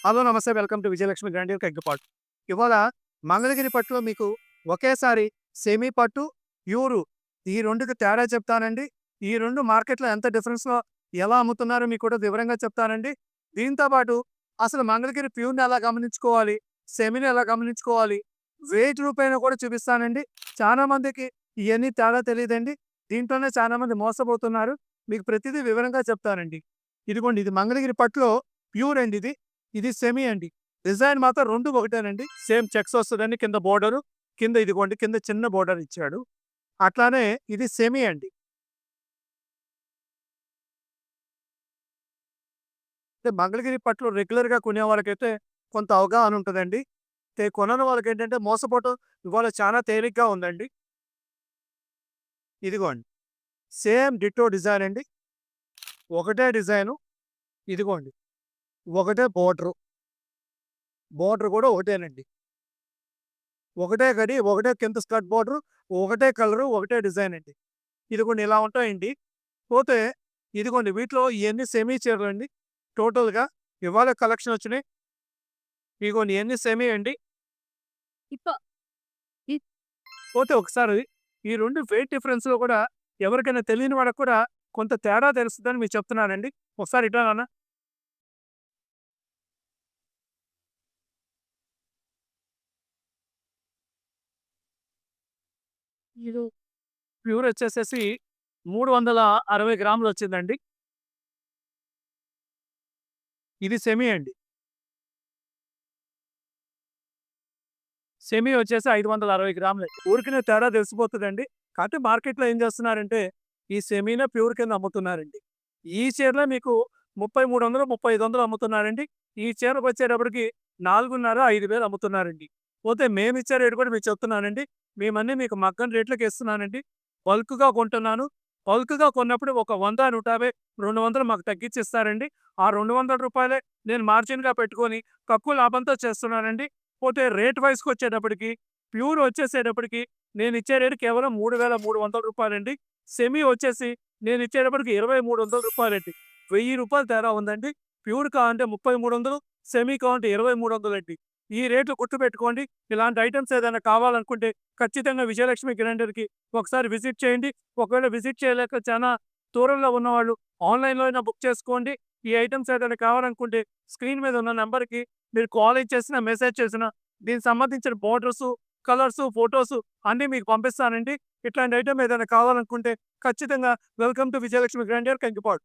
Hello! Namaste. Welcome to Vijayalakshmi grandeur Kaggipadu. ఇవాళ మంగళగిరి పట్టులో మీకు ఒకేసారి సెమీ పట్టు, ప్యూరు ఈ 2కి తేడా చెప్తానండి. ఈ 2 మార్కెట్‌లో ఎంత డిఫరెన్స్‌లో ఎలా అమ్ముతున్నారో మీకు కూడా వివరంగా చెప్తానండి. దీంతో పాటు అసలు మంగళగిరి ప్యూర్‌ని ఎలా గమనించుకోవాలి, సెమీని ఎలా గమనించుకోవాలి, వెయిట్ రూపేణా కూడా చూపిస్తానండి. చాలా మందికి ఇయన్నీ తేడా తెలీదండి. దీంట్లోనే చాలా మంది మోసపోతున్నారు. మీకు ప్రతిదీ వివరంగా చెప్తానండి. ఇదిగోండి ఇది మంగళగిరి పట్టులో ప్యూర్ అండి ఇది. ఇది సెమీ అండి. డిజైన్ మాత్రం 2 ఒకటేనండి. సేమ్ చెక్స్ వస్తదండి కింద బోర్డరు. కింద ఇదిగోండి కింద చిన్న బోర్డర్ ఇచ్చాడు. అట్లానే ఇది సెమీ అండి. అంటే మంగళగిరి పట్టులు రెగ్యులర్‌గా కొనే వాళ్ళకైతే కొంత అవగాహన ఉంటదండి. కొనని వాళ్ళకేంటంటే మోసపోవటం ఇవాళ చాలా తేలిగ్గా ఉందండి. ఇదిగోండి. సేమ్ డిట్టో డిజైన్ అండి. ఒకటే డిజైను. ఇదిగోండి. ఒకటే బోర్డరు. బోర్డర్ కూడా ఒకటేనండి. ఒకటే గడి, ఒకటే కింద స్కర్ట్ బోర్డరు, ఒకటే కలరు, ఒకటే డిజైన్ అండి. ఇదిగోండి ఇలా ఉంటాయండి. పోతే ఇదిగోండి వీటిలో ఇయన్నీ సెమీ చీరలండి. టోటల్‌గా ఇవాళ కలెక్షన్ వచ్చినాయి. ఇగోండి ఇయన్నీ సెమీ అండి. ఇప్ప ఇ పోతే ఒకసారి ఈ 2 వెయిట్ డిఫరెన్స్‌లో కూడా ఎవరికైనా తెలియని వాళ్ళకి కూడా కొంత తేడా తెలుస్తదని మీకు చెప్తున్నానండి. ఒకసారి ఇట్రా నాన్న. ఇది ప్యూర్ వచ్చేసేసి 360 గ్రాములొచ్చిందండి. ఇది సెమీ అండి. సెమీ వచ్చేసి 560 గ్రాములే. ఊరికనే తేడా తెలిసిపోతదండి. కాకపోతే మార్కెట్‌లో ఏం చేస్తున్నారంటే, ఈ సెమీనే ప్యూర్ కింద అమ్ముతున్నారండి. ఈ చీరలే మీకు 3300, 3500 అమ్ముతున్నారండి. ఈ చీరకొచ్చేటప్పటికి 4,500, 5,000 అమ్ముతున్నారండి. పోతే మేమిచ్చే రేట్ కూడా మీకు చెప్తున్నానండి. మేమన్నీ మీకు మగ్గం రేట్లకే ఇస్తున్నానండి. బల్క్‌గా కొంటున్నాను. బల్క్‌గా కొన్నప్పుడు ఒక 100, 150, 200 మాకు తగ్గించి ఇస్తారండి. ఆ రూ. 200 నేను మార్జిన్‌గా పెట్టుకొని తక్కువ లాభంతో చేస్తున్నానండి. పోతే రేట్ వైస్‌కొచ్చేటప్పటికి ప్యూర్ వచ్చేసేటప్పటికి నేనిచ్చే రేట్ కేవలం రూ. 3,300 సెమీ వచ్చేసి నేనిచ్చేటప్పటికి రూ. 2,300 రూ. 1000 తేడా ఉందండి. ప్యూర్ కావాలంటే 3300, సెమీ కావాలంటే 2,300 ఈ రేట్లు గుర్తుపెట్టుకోండి. ఇలాంటి ఐటెమ్స్ ఏదైనా కావాలనుకుంటే ఖచ్చితంగా విజయలక్ష్మి గ్రైండర్‌కి ఒకసారి విజిట్ చేయండి. ఒకవేళ విజిట్ చేయలేక చానా దూరంలో ఉన్నవాళ్ళు ఆన్‌లైన్‌లో అయినా బుక్ చేసుకోండి. ఈ ఐటెమ్స్ ఏదైనా కావాలనుకుంటే స్క్రీన్ మీద ఉన్న నంబర్‌కి మీరు కాల్ చేసినా, మెసేజ్ చేసినా దీనికి సంబంధించిన బోర్డర్సు, కలర్సు, ఫోటోసు అన్నీ మీకు పంపిస్తానండి. ఇట్లాంటి ఐటెమ్ ఏదైనా కావాలనుకుంటే ఖచ్చితంగా welcome to Vijayalakshmi grinder Kankipadu.